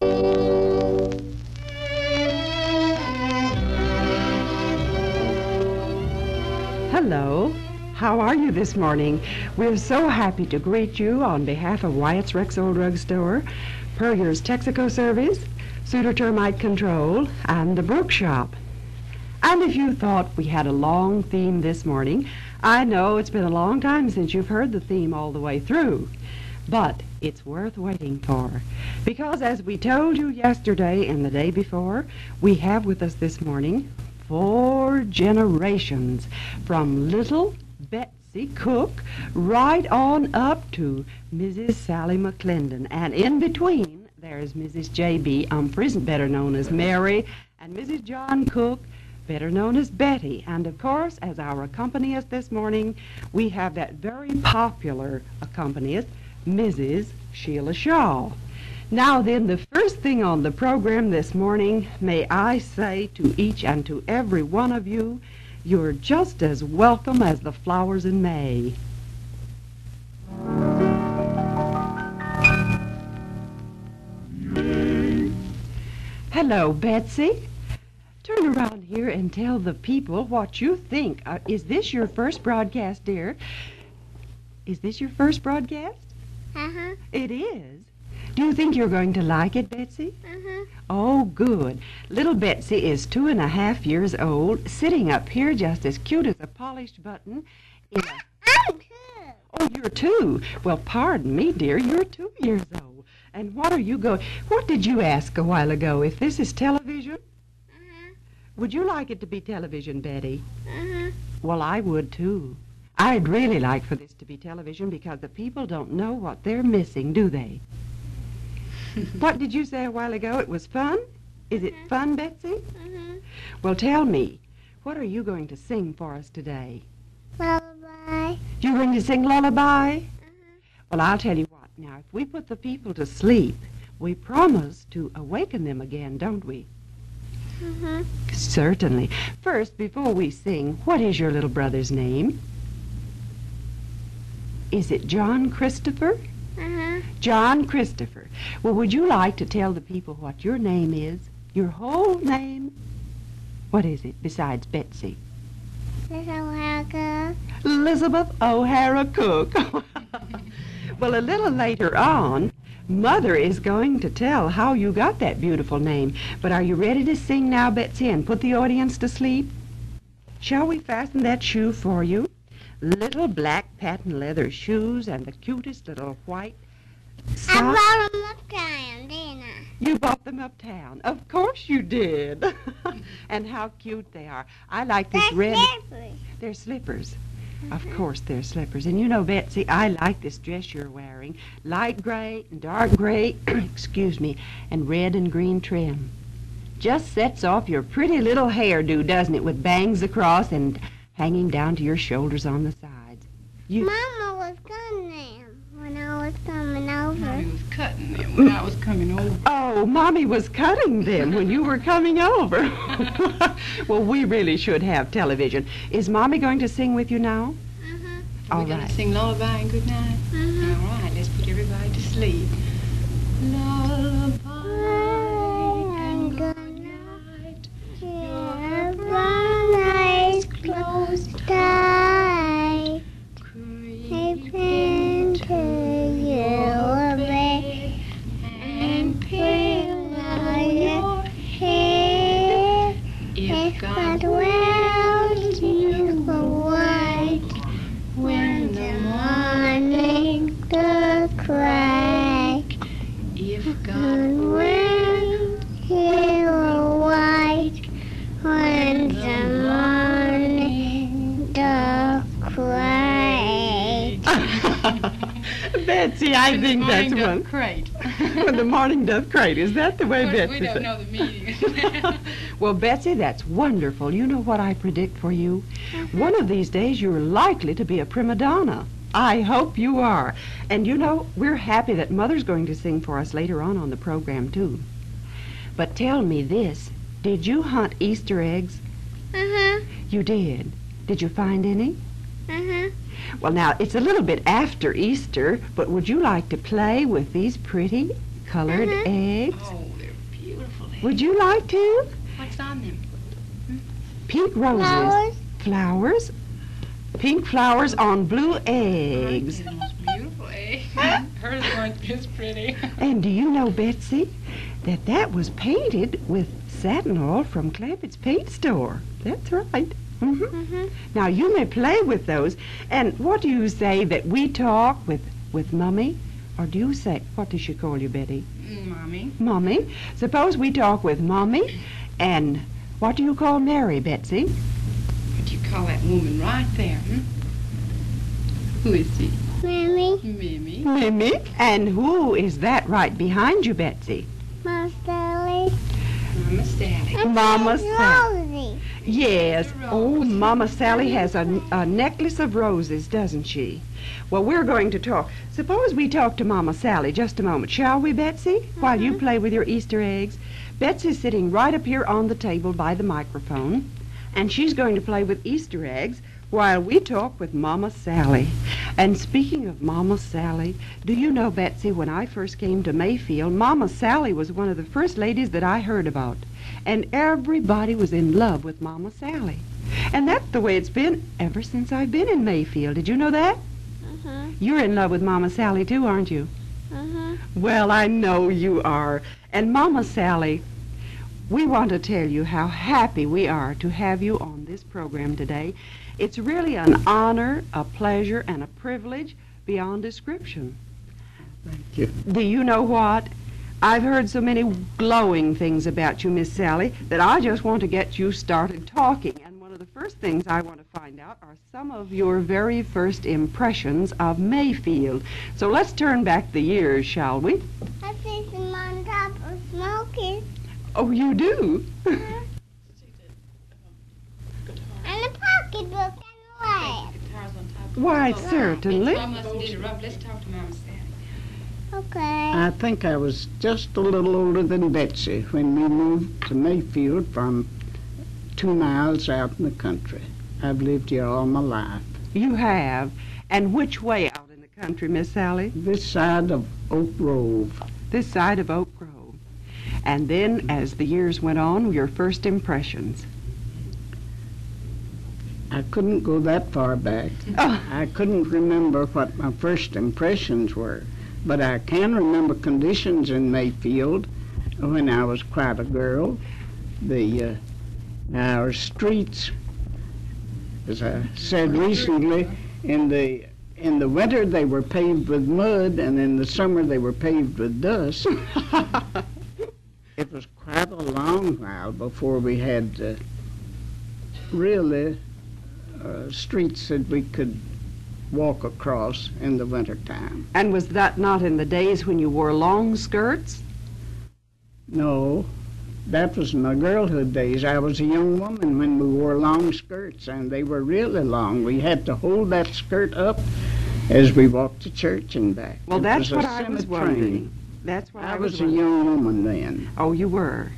Hello. How are you this morning? We're so happy to greet you on behalf of Wyatt's Rexall Drug Store, Puryear's Texaco Service, Suter Termite Control, and the Brook Shop. And if you thought we had a long theme this morning, I know it's been a long time since you've heard the theme all the way through, but it's worth waiting for, because as we told you yesterday and the day before, we have with us this morning 4 generations, from little Betsy Cook right on up to Mrs. Sally McClendon, and in between there's Mrs. J.B. Humphreys, better known as Mary, and Mrs. John Cook, better known as Betty. And of course, as our accompanist this morning, we have that very popular accompanist, Mrs. Sheila Shaw. Now then, the first thing on the program this morning, may I say to each and to every one of you, you're just as welcome as the flowers in May. Hello, Betsy. Turn around here and tell the people what you think. Is this your first broadcast, dear? Is this your first broadcast? Uh-huh. It is. Do you think you're going to like it, Betsy? Uh-huh. Oh, good. Little Betsy is 2.5 years old, sitting up here just as cute as a polished button. I'm 2. Oh, you're 2. Well, pardon me, dear, you're 2 years old. And what did you ask a while ago? If this is television? Uh-huh. Would you like it to be television, Betty? Uh-huh. Well, I would, too. I'd really like for this to be television because the people don't know what they're missing, do they? What did you say a while ago? It was fun? Is it fun, Betsy? Well, tell me, what are you going to sing for us today? Lullaby. You're going to sing lullaby? Well, I'll tell you what. Now, if we put the people to sleep, we promise to awaken them again, don't we? Certainly. First, before we sing, what is your little brother's name? Is it John Christopher? John Christopher. Well, would you like to tell the people what your name is? Your whole name? What is it besides Betsy? Elizabeth O'Hara Cook. Well, a little later on, Mother is going to tell how you got that beautiful name. But are you ready to sing now, Betsy, and put the audience to sleep? Shall we fasten that shoe for you? Little black patent leather shoes and the cutest little white socks. I bought them uptown, didn't I? You bought them uptown. Of course you did. And how cute they are. I like this red. Slippery. They're slippers. Of course they're slippers. And you know, Betsy, I like this dress you're wearing. Light gray and dark gray, excuse me, and red and green trim. Just sets off your pretty little hairdo, doesn't it, with bangs across and hanging down to your shoulders on the sides. Mama was cutting them when I was coming over. Mommy was cutting them when I was coming over. Oh, Mommy was cutting them when you were coming over. Well, we really should have television. Is Mommy going to sing with you now? All We're going right. to sing lullaby and good night. All right, let's put everybody to sleep. Lullaby and good night. Your brown eyes closed tight. Creep Into your bed and pillow your head. if God wills, you will wake when the the morning does crack. if God God wills, you will wake when the morning does crack. Betsy, I when think the that's morning one. doth crate. When the morning doth crate. Is that the way Of course, Betsy we don't said? know the meaning. Well, Betsy, that's wonderful. You know what I predict for you? One of these days you're likely to be a prima donna. I hope you are. And you know, we're happy that Mother's going to sing for us later on the program, too. But tell me this. Did you hunt Easter eggs? You did. Did you find any? Well, now, it's a little bit after Easter, but would you like to play with these pretty colored eggs. Oh, they're beautiful eggs. Would you like to? What's on them? Pink roses. Flowers. Flowers. Pink flowers on blue eggs. They're the most beautiful eggs. Hers weren't this pretty. And do you know, Betsy, that was painted with satinol from Clampett's paint store? That's right. Now, you may play with those. And what do you say that we talk with Mummy? Or do you say, what does she call you, Betty? Mommy. Mummy. Suppose we talk with Mummy. And what do you call Mary, Betsy? What do you call that woman right there? Who is she? Mammy. Mimi. Mimi. And who is that right behind you, Betsy? Mama Sally. Mama Sally. And Mama Miss Sally. Rosie. Yes. Oh, Mama Sally has a necklace of roses, doesn't she? Well, we're going to talk. Suppose we talk to Mama Sally just a moment, shall we, Betsy? While you play with your Easter eggs. Betsy's sitting right up here on the table by the microphone, and she's going to play with Easter eggs while we talk with Mama Sally. And speaking of Mama Sally, do you know, Betsy, when I first came to Mayfield, Mama Sally was one of the first ladies that I heard about. And everybody was in love with Mama Sally. And that's the way it's been ever since I've been in Mayfield. Did you know that? You're in love with Mama Sally, too, aren't you? Well, I know you are. And Mama Sally, we want to tell you how happy we are to have you on this program today. It's really an honor, a pleasure, and a privilege beyond description. Thank you. Do you know what? I've heard so many glowing things about you, Miss Sally, that I just want to get you started talking. And one of the first things I want to find out are some of your very first impressions of Mayfield. So let's turn back the years, shall we? I see some on top of Smoky. Oh, you do? And a pocketbook and a lamp. Guitars on top. Why, Oh, certainly. Mama must have did it rough. Let's talk to Mama Sally. Okay. I think I was just a little older than Betsy when we moved to Mayfield from 2 miles out in the country. I've lived here all my life. You have. And which way out in the country, Miss Sally? This side of Oak Grove. This side of Oak Grove. And then, as the years went on, your first impressions. I couldn't go that far back. Oh. I couldn't remember what my first impressions were, but I can remember conditions in Mayfield when I was quite a girl. Our streets, as I said recently, in the winter they were paved with mud, and in the summer they were paved with dust. It was quite a long while before we had really streets that we could walk across in the wintertime. And was that not in the days when you wore long skirts? No, that was in my girlhood days. I was a young woman when we wore long skirts, and they were really long. We had to hold that skirt up as we walked to church and back. Well, It that's was a what I was semi-train. wondering. That's what I I was a wondering. young woman then. Oh, you were.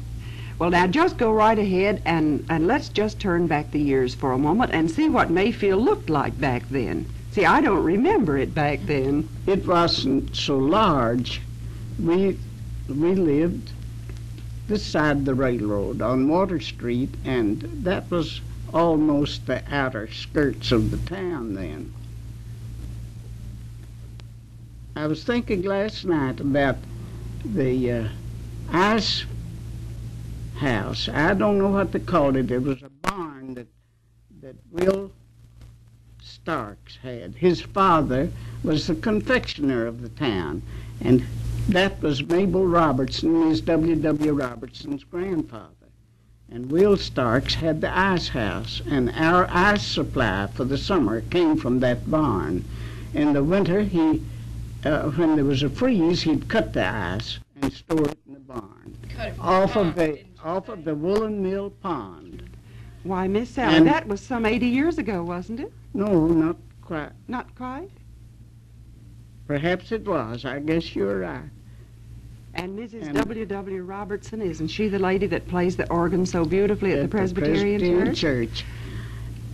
Well, now just go right ahead and let's just turn back the years for a moment and see what Mayfield looked like back then. See, I don't remember it back then. It wasn't so large. We lived this side of the railroad on Water Street, and that was almost the outer skirts of the town then. I was thinking last night about the ice house. I don't know what they called it. It was a barn that Will Starks had. His father was the confectioner of the town, and that was Mabel Robertson, Miss W.W. Robertson's grandfather. And Will Starks had the ice house, and our ice supply for the summer came from that barn. In the winter, when there was a freeze, he'd cut the ice and store it in the barn, Cut it from off the of farm, the didn't you? Woolen Mill Pond. Why, Miss Sally, And- that was some 80 years ago, wasn't it? No, not quite. Not quite. Perhaps it was. I guess you're right. And Mrs. And- W.W. Robertson, isn't she the lady that plays the organ so beautifully at the Presbyterian Church?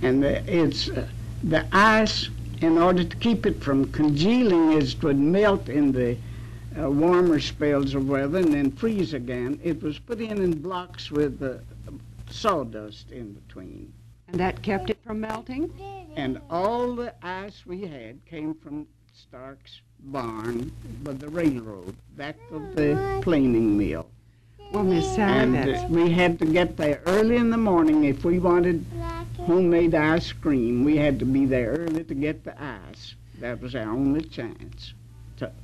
And the ice, in order to keep it from congealing, as it would melt in the warmer spells of weather and then freeze again, it was put in blocks with sawdust in between. And that kept it from melting? And all the ice we had came from Stark's barn by the railroad, back of the planing mill. Well, Miss Sally, that's... And we had to get there early in the morning if we wanted homemade ice cream. We had to be there early to get the ice. That was our only chance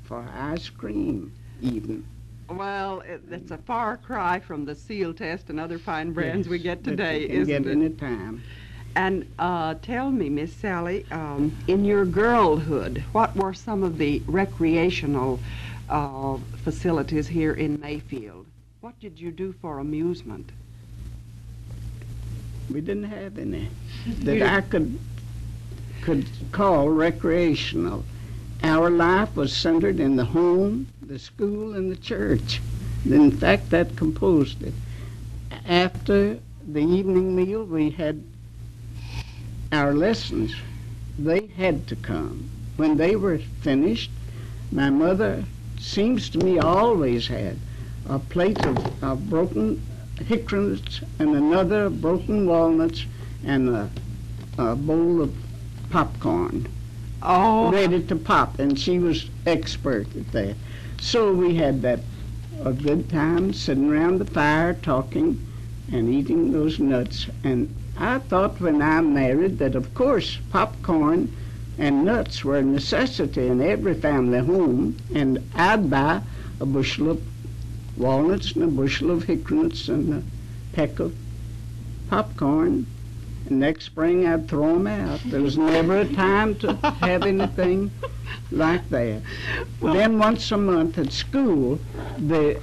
for ice cream, even. Well, it's a far cry from the Seal Test and other fine brands we get today, isn't it? Get any time. And tell me, Miss Sally, in your girlhood, what were some of the recreational facilities here in Mayfield? What did you do for amusement? We didn't have any that I could call recreational. Our life was centered in the home, the school, and the church. In fact, that composed it. After the evening meal, we had our lessons. They had to come. When they were finished, my mother, seems to me, always had a plate of broken hickory nuts and another broken walnuts and a bowl of popcorn ready to pop, and she was expert at that. So we had a good time sitting around the fire talking and eating those nuts. And I thought when I married that, of course, popcorn and nuts were a necessity in every family home, and I'd buy a bushel of walnuts and a bushel of hickory nuts and a peck of popcorn, and next spring I'd throw them out. There was never a time to have anything like that. Well, then once a month at school, the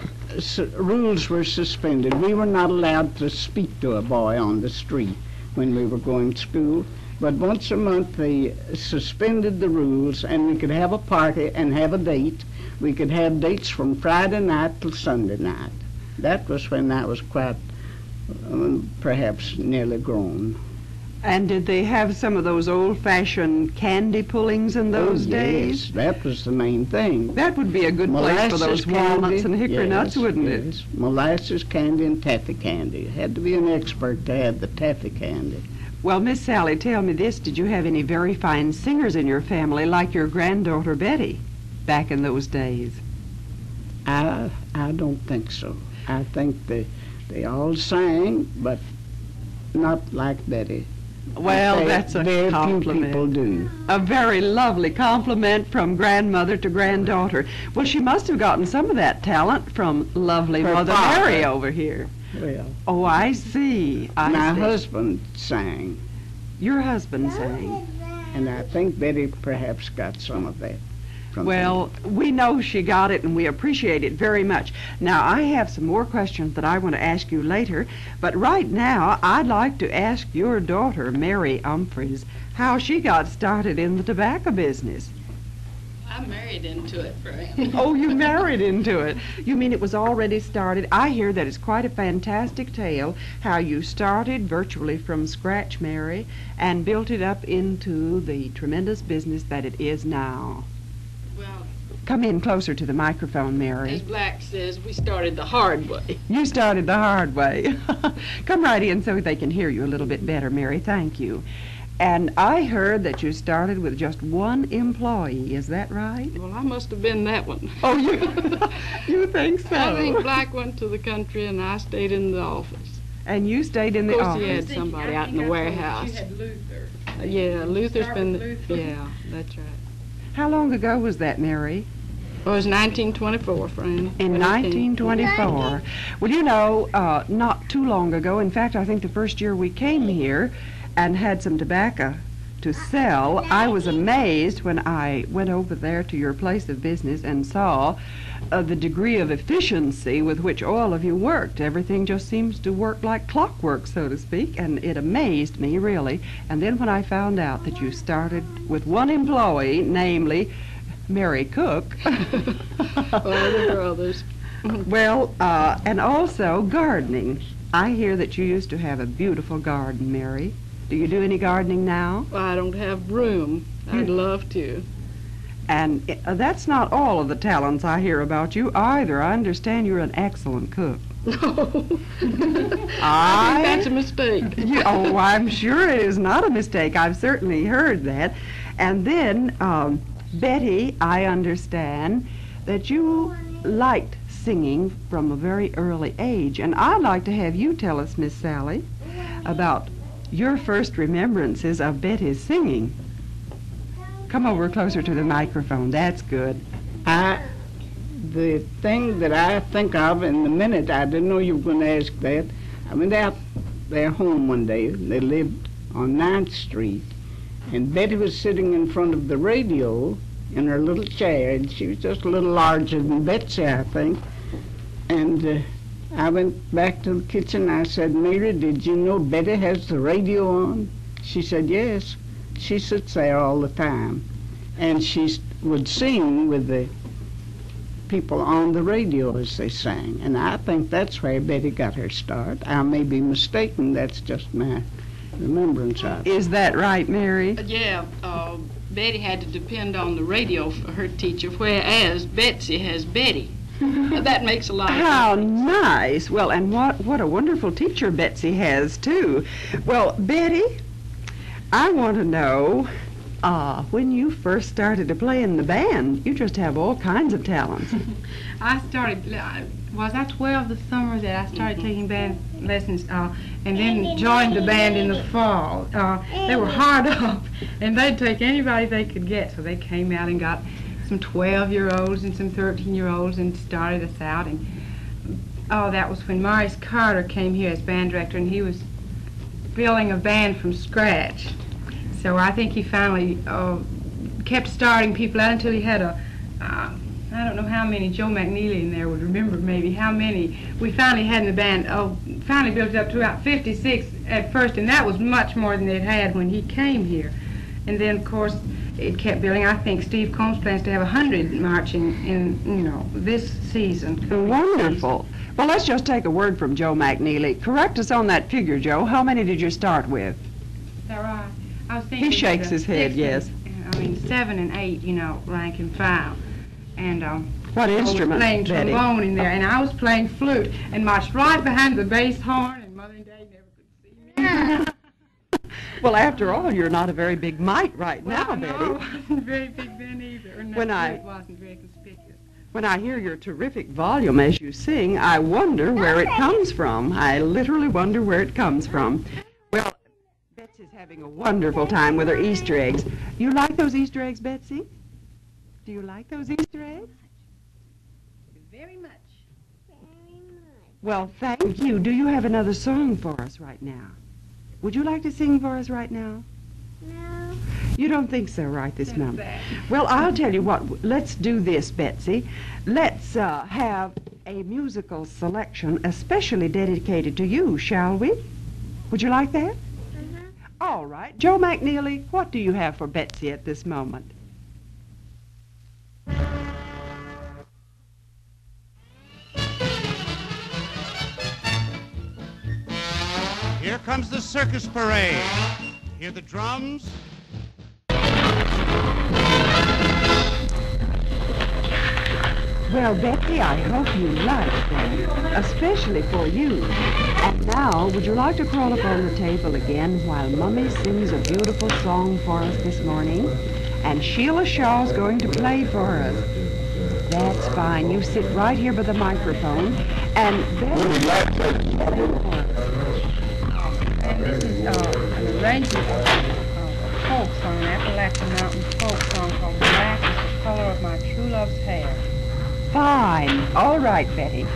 rules were suspended. We were not allowed to speak to a boy on the street when we were going to school, but once a month they suspended the rules, and we could have a party and have a date. We could have dates from Friday night till Sunday night. That was when I was quite, perhaps nearly grown. And did they have some of those old-fashioned candy pullings in those days? Yes, that was the main thing. That would be a good place for those walnuts and hickory nuts, wouldn't it? Molasses candy and taffy candy. You had to be an expert to have the taffy candy. Well, Miss Sally, tell me this. Did you have any very fine singers in your family, like your granddaughter Betty, back in those days? I don't think so. I think they all sang, but not like Betty. Well, that's a very compliment. Few people do. A very lovely compliment from grandmother to granddaughter. Well, she must have gotten some of that talent from lovely Her Mother father. Mary over here. Well, Oh, I see. my see. husband sang, Your husband sang. and I think Betty perhaps got some of that from Well, we know she got it, and we appreciate it very much. Now, I have some more questions that I want to ask you later, but right now, I'd like to ask your daughter, Mary Humphreys, how she got started in the tobacco business. I married into it, Fran. Oh, you married into it. You mean it was already started? I hear that it's quite a fantastic tale, how you started virtually from scratch, Mary, and built it up into the tremendous business that it is now. Well, Come in closer to the microphone, Mary. as Black says, we started the hard way. You started the hard way. Come right in so they can hear you a little bit better, Mary. Thank you. And I heard that you started with just one employee. Is that right? Well, I must have been that one. Oh, you think so? I think Black went to the country and I stayed in the office. And you stayed in the Of course, office. he had somebody out in the warehouse. You had Luther. Yeah, Luther's been. Luther. Yeah, that's right. How long ago was that, Mary? It was 1924, Fran. In 1924. Well, you know, not too long ago, in fact, I think the first year we came here and had some tobacco to sell, I was amazed when I went over there to your place of business and saw the degree of efficiency with which all of you worked. Everything just seems to work like clockwork, so to speak, and it amazed me, really. And then when I found out that you started with one employee, namely Mary Cook. All the brothers. Well, and also gardening. I hear that you used to have a beautiful garden, Mary. Do you do any gardening now? Well, I don't have room. I'd love to. And that's not all of the talents I hear about you either. I understand you're an excellent cook. No. I think that's a mistake. Oh, I'm sure it is not a mistake. I've certainly heard that. And then, Betty, I understand that you liked singing from a very early age. And I'd like to have you tell us, Miss Sally, about your first remembrances of Betty's singing. Come over closer to the microphone. That's good. The thing that I think of in the minute, I didn't know you were going to ask that. I went out their home one day. They lived on 9th Street. And Betty was sitting in front of the radio in her little chair. And she was just a little larger than Betsy, I think. And I went back to the kitchen. I said, Mary, did you know Betty has the radio on? She said, yes. She sits there all the time. And she would sing with the people on the radio as they sang. And I think that's where Betty got her start. I may be mistaken. That's just my remembrance of it. Is that right, Mary? Yeah, Betty had to depend on the radio for her teacher, whereas Betsy has Betty. That makes a lot of How sense. nice. Well, and what a wonderful teacher Betsy has, too. Well, Betty, I want to know, when you first started to play in the band, you just have all kinds of talents. I started, was I 12 the summer that I started taking band lessons, and then joined the band in the fall. They were hard up, and they'd take anybody they could get, so they came out and got some 12-year-olds and some 13-year-olds and started us out. And that was when Maurice Carter came here as band director, and he was building a band from scratch. So I think he finally kept starting people out until he had I don't know how many, Joe McNeely in there would remember maybe how many we finally had in the band. Finally built it up to about 56 at first, and that was much more than they'd had when he came here. And then, of course, it kept building. I think Steve Combs plans to have 100 marching in, this season. Wonderful. Well, let's just take a word from Joe McNeely. Correct us on that figure, Joe. How many did you start with? Is that right? I was thinking He shakes his head, yes. 7 and 8, rank and file. And What instrument, I was playing Betty? trombone in there, and I was playing flute, and marched right behind the bass horn, and Mother and Dad never could see me. Well, after all, you're not a very big mite right now, No, Betty. I wasn't very big then either, and it wasn't very conspicuous. When I hear your terrific volume as you sing, I wonder where it comes from. I literally wonder where it comes from. Well, Betsy's having a wonderful time with her Easter eggs. You like those Easter eggs, Betsy? Do you like those Easter eggs? Very much. Very much. Well, thank you. Do you have another song for us right now? Would you like to sing for us right now? No. You don't think so right this moment? That. Well, I'll tell you what. Let's do this, Betsy. Let's have a musical selection especially dedicated to you, shall we? Would you like that? All right. Joe McNeely, what do you have for Betsy at this moment? Here comes the circus parade. Hear the drums? Well, Betsy, I hope you like that, especially for you. And now, would you like to crawl up on the table again while Mummy sings a beautiful song for us this morning? And Sheila Shaw's going to play for us. That's fine. You sit right here by the microphone. And Betsy, And this is an arrangement of a folk song, an Appalachian Mountain folk song called Black is the Color of My True Love's Hair. fine. All right, Betty.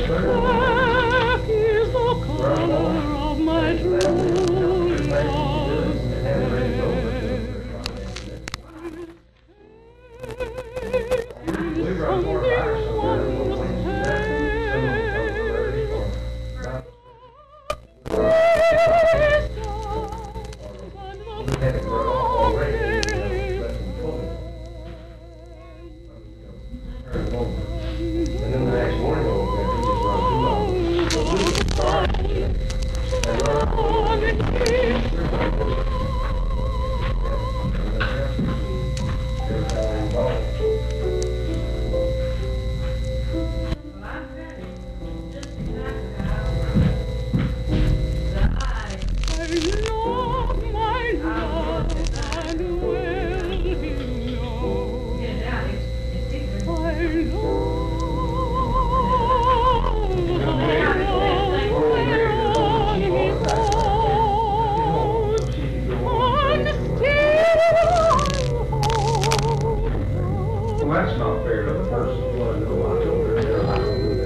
Black is the color of my true love's hair. Something one must say. that's not fair to the person. Well, no, I told her that I don't do that.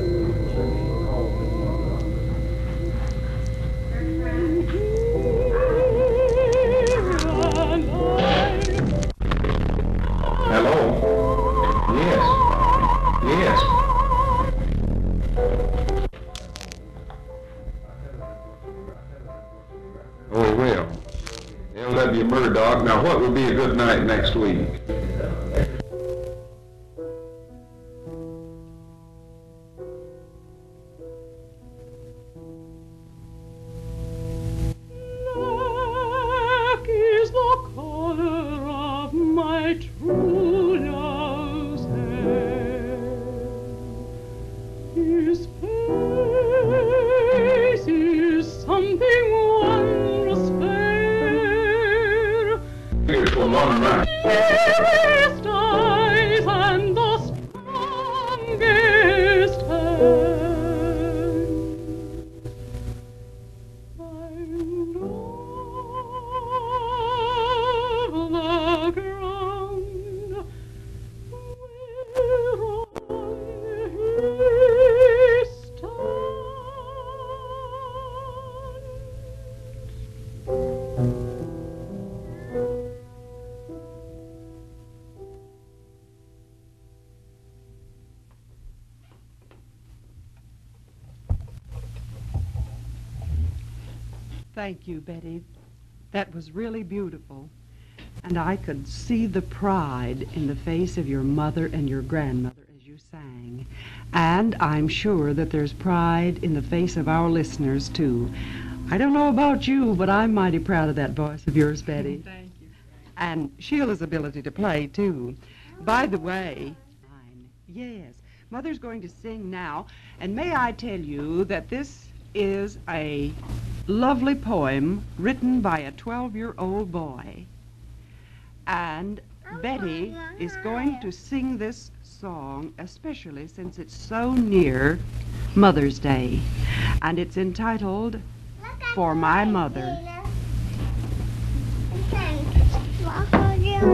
Hello? Yes. Yes. Oh, well. L.W. Murdoch. Now, what would be a good night next week? Black is the color of my true love's hair. His face is something wondrous fair. Beautiful long night. Fairest eyes and the strongest hand. I love the ground whereon he stands. Thank you, Betty. That was really beautiful. And I could see the pride in the face of your mother and your grandmother as you sang. And I'm sure that there's pride in the face of our listeners, too. I don't know about you, but I'm mighty proud of that voice of yours, Betty. Thank you. And Sheila's ability to play, too. By the way, yes, Mother's going to sing now. And may I tell you that this is a lovely poem written by a 12-year-old boy. And Betty is going to sing this song, especially since it's so near Mother's Day. And it's entitled, For My Mother. Walk on your